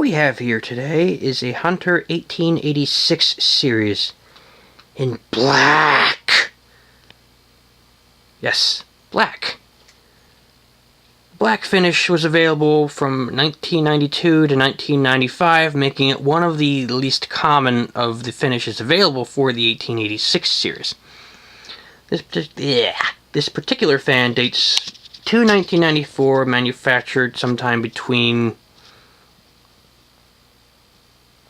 we have here today is a Hunter 1886 series in black. Yes, black. Black finish was available from 1992 to 1995, making it one of the least common of the finishes available for the 1886 series. This particular fan dates to 1994, manufactured sometime between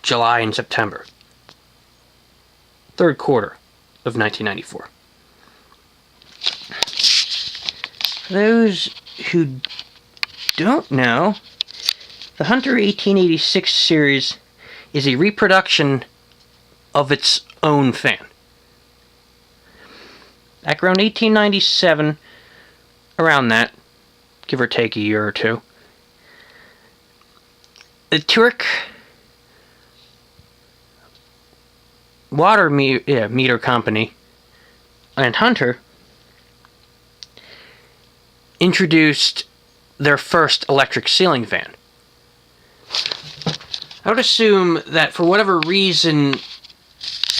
July and September. Third quarter of 1994. For those who don't know, the Hunter 1886 series is a reproduction of its own fan. Back around 1897, around that, give or take a year or two, the Tuerk meter company and Hunter introduced their first electric ceiling fan. I would assume that for whatever reason,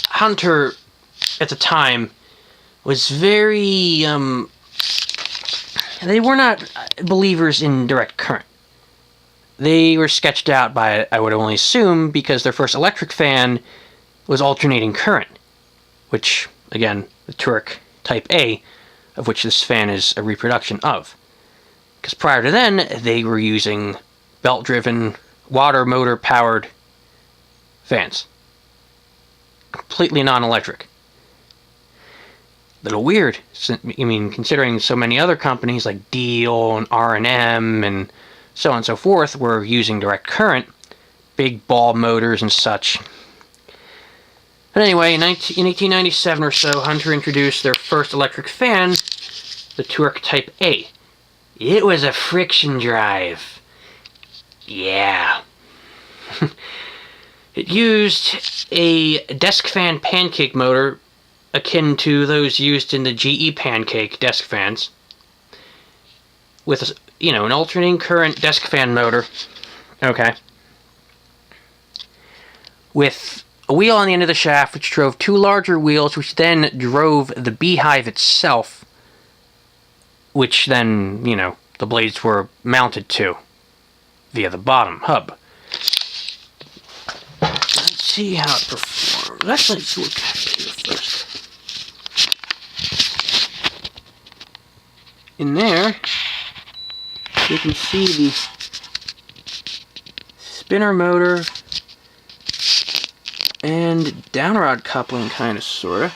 Hunter at the time was very, they were not believers in direct current. They were sketched out by it, I would only assume, because their first electric fan was alternating current, which, again, the Tuerk Type A, of which this fan is a reproduction of. Because prior to then, they were using belt-driven, water motor-powered fans. Completely non-electric. Little weird, I mean, considering so many other companies like Deal and R&M and so on and so forth were using direct current, big ball motors and such. But anyway, in 1897 or so, Hunter introduced their first electric fan, the Tuerk Type A. It was a friction drive. Yeah. It used a desk fan pancake motor akin to those used in the GE pancake desk fans, with, an alternating current desk fan motor. Okay. With a wheel on the end of the shaft, which drove two larger wheels, which then drove the beehive itself, which then, the blades were mounted to via the bottom hub. Let's see how it performs. Actually, let's look at here first. In there, you can see the spinner motor and downrod coupling, kind of, sort of.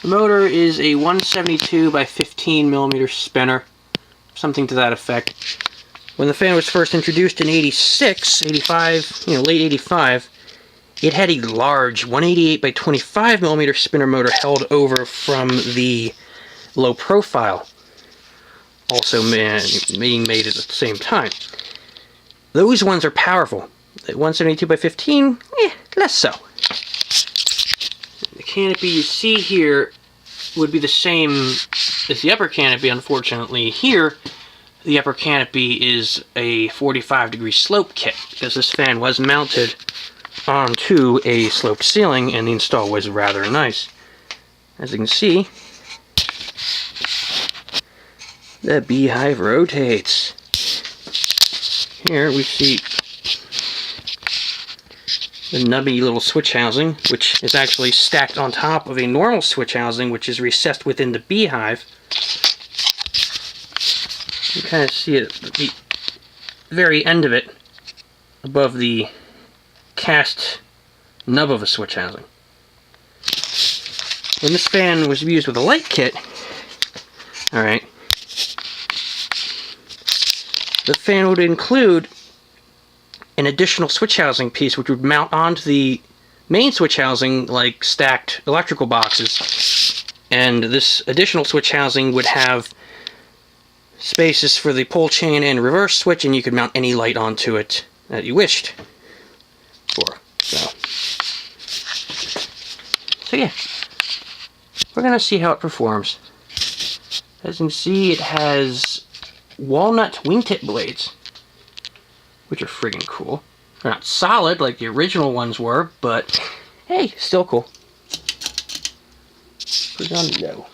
The motor is a 172 by 15 millimeter spinner, something to that effect. When the fan was first introduced in 85, late 85, it had a large 188 by 25 millimeter spinner motor held over from the low profile, also being made at the same time. Those ones are powerful. The 172 by 15, less so. The canopy you see here would be the same as the upper canopy. Unfortunately, here, the upper canopy is a 45-degree slope kit, because this fan was mounted onto a sloped ceiling, and the install was rather nice. As you can see, the beehive rotates. Here we see the nubby little switch housing, which is actually stacked on top of a normal switch housing, which is recessed within the beehive. You kind of see it at the very end of it, above the cast nub of a switch housing. When this fan was used with a light kit, alright, the fan would include an additional switch housing piece which would mount onto the main switch housing like stacked electrical boxes, and this additional switch housing would have spaces for the pull chain and reverse switch, and you could mount any light onto it that you wished for. So yeah, we're gonna see how it performs. As you can see, it has walnut wingtip blades, which are friggin' cool. They're not solid like the original ones were, but hey, still cool. Put it on low.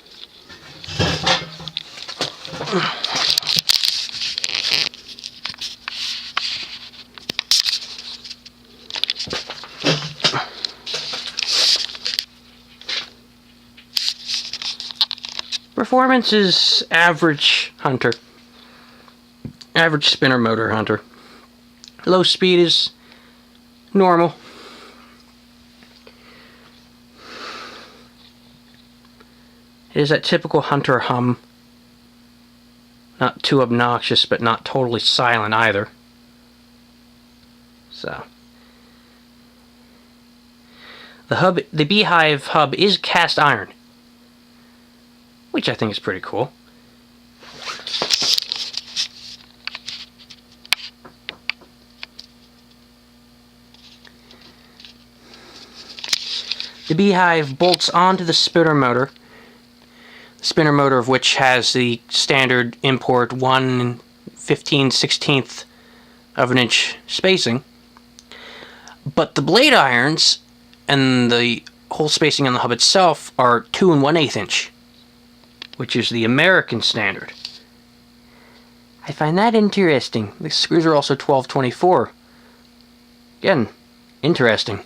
Performance is average hunter. Average spinner motor hunter. Low speed is normal. It is that typical hunter hum. Not too obnoxious, but not totally silent either. So. The beehive hub is cast iron, which I think is pretty cool. The beehive bolts onto the spinner motor. The spinner motor of which has the standard import 1 15/16 of an inch spacing. But the blade irons and the hole spacing on the hub itself are 2 1/8 inch, which is the American standard. I find that interesting. The screws are also 12/24. Again, interesting.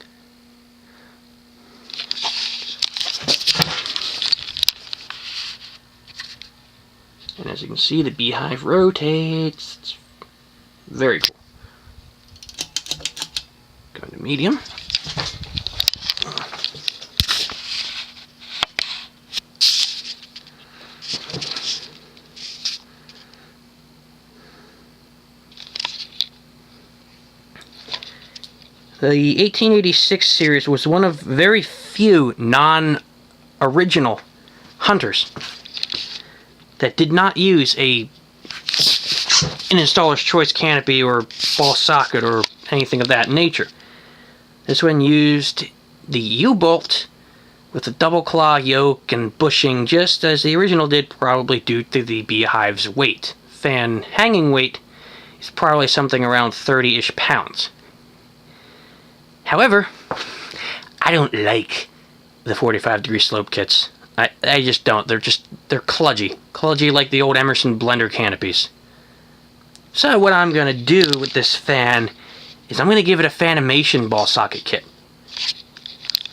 And as you can see, the beehive rotates. It's very cool. Go to medium. The 1886 series was one of very few non-original hunters that did not use an installer's choice canopy or ball socket or anything of that nature. This one used the U-bolt with a double claw yoke and bushing, just as the original did, probably due to the beehive's weight. Fan hanging weight is probably something around 30-ish pounds. However, I don't like the 45-degree slope kits. I just don't. They're kludgy. Kludgy like the old Emerson blender canopies. So what I'm going to do with this fan is I'm going to give it a Fanimation ball socket kit.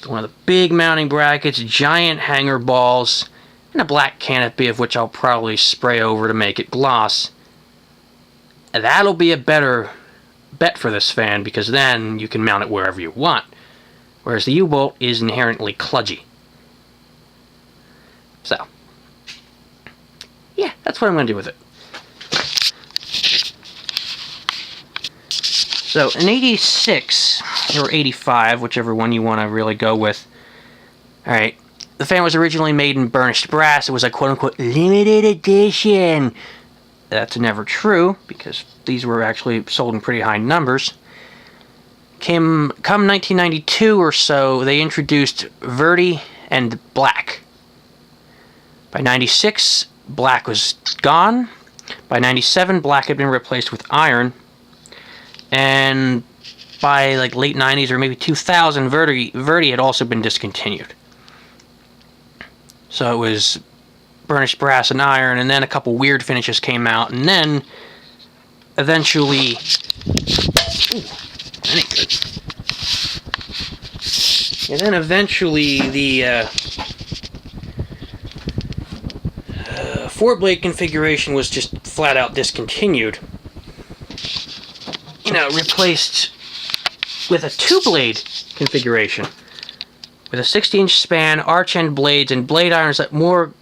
One of the big mounting brackets, giant hanger balls, and a black canopy of which I'll probably spray over to make it gloss. And that'll be a better bet for this fan, because then you can mount it wherever you want. Whereas the U-bolt is inherently kludgy. So, yeah, that's what I'm going to do with it. So, in 86, or 85, whichever one you want to really go with. Alright, the fan was originally made in burnished brass. It was a quote-unquote limited edition. That's never true, because these were actually sold in pretty high numbers. Come 1992 or so, they introduced Verde and Black. By 96, Black was gone. By 97, Black had been replaced with iron. And by like late 90s or maybe 2000, Verde had also been discontinued. So it was burnished brass and iron, and then a couple weird finishes came out, and then eventually... Ooh, that ain't good. And then eventually the 4-blade configuration was just flat out discontinued. You know, replaced with a 2-blade configuration with a 60-inch span, arch-end blades, and blade irons that more,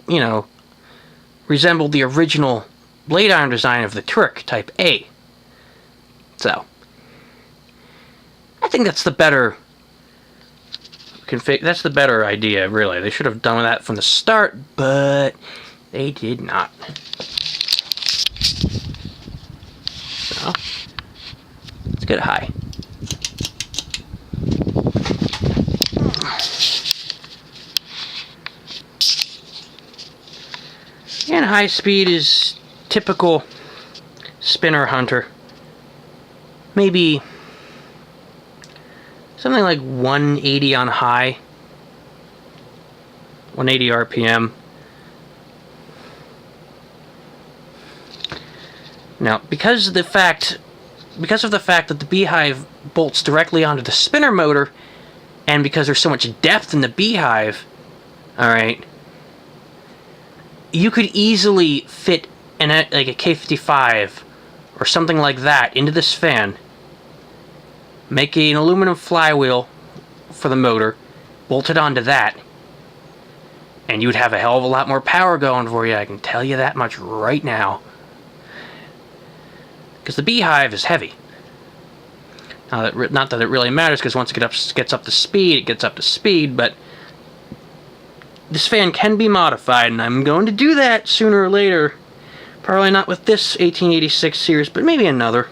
you know, resembled the original blade iron design of the Tuerk Type A. So, I think that's the better that's the better idea, really. They should have done that from the start, but they did not. So, let's get it high. And high speed is typical spinner hunter, maybe something like 180 on high, 180 RPM. Now, because of the fact that the beehive bolts directly onto the spinner motor, and because there's so much depth in the beehive, alright, you could easily fit like a K55 or something like that into this fan, make an aluminum flywheel for the motor, bolt it onto that, and you would have a hell of a lot more power going for you, I can tell you that much right now. Because the beehive is heavy. Not that it really matters, because once it gets up to speed, it gets up to speed, but this fan can be modified, and I'm going to do that sooner or later. Probably not with this 1886 series, but maybe another.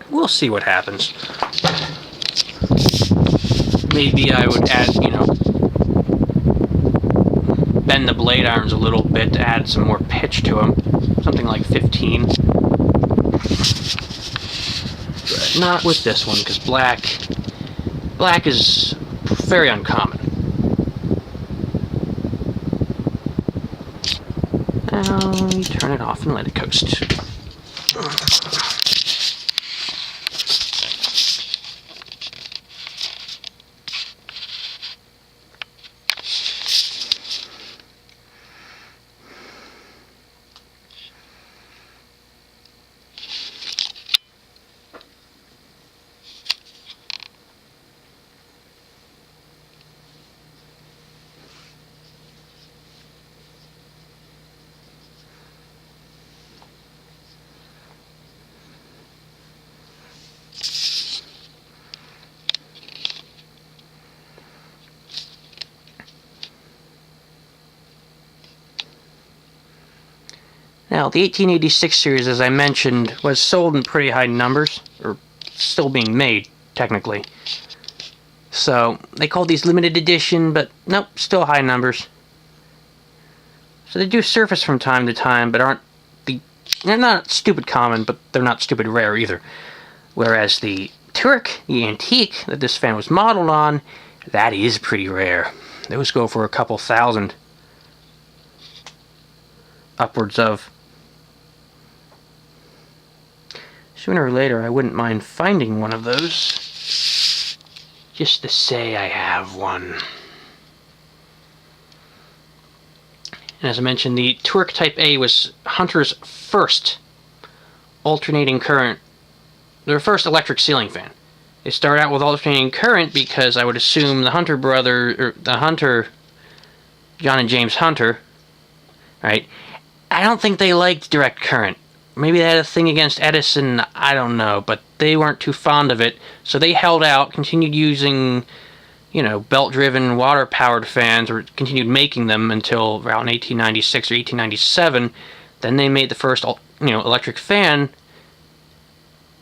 We'll see what happens. Maybe I would add, bend the blade irons a little bit to add some more pitch to them. Something like 15. But not with this one, because black is very uncommon. Now, you turn it off and let it coast. Now, the 1886 series, as I mentioned, was sold in pretty high numbers, or still being made, technically. So, they called these limited edition, but nope, still high numbers. So they do surface from time to time, but they're not stupid common, but they're not stupid rare either. Whereas the Tuerk, the antique that this fan was modeled on, that is pretty rare. Those go for a couple thousand. Upwards of. Sooner or later, I wouldn't mind finding one of those, just to say I have one. And as I mentioned, the Tuerk Type A was Hunter's first alternating current, their first electric ceiling fan. They started out with alternating current because I would assume the Hunter John and James Hunter, right? I don't think they liked direct current. Maybe they had a thing against Edison, I don't know, but they weren't too fond of it, so they held out, continued using, belt-driven, water-powered fans, or continued making them until around 1896 or 1897. Then they made the first, electric fan,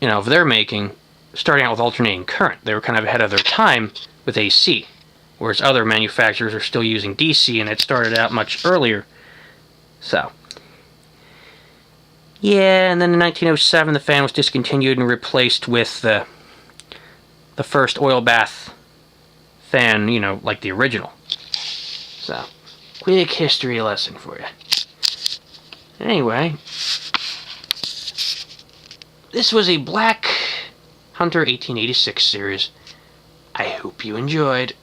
of their making, starting out with alternating current. They were kind of ahead of their time with AC, whereas other manufacturers are still using DC, and it started out much earlier. So, yeah, and then in 1907 the fan was discontinued and replaced with the first oil bath fan, like the original. So, quick history lesson for you. Anyway, this was a Black Hunter 1886 series. I hope you enjoyed.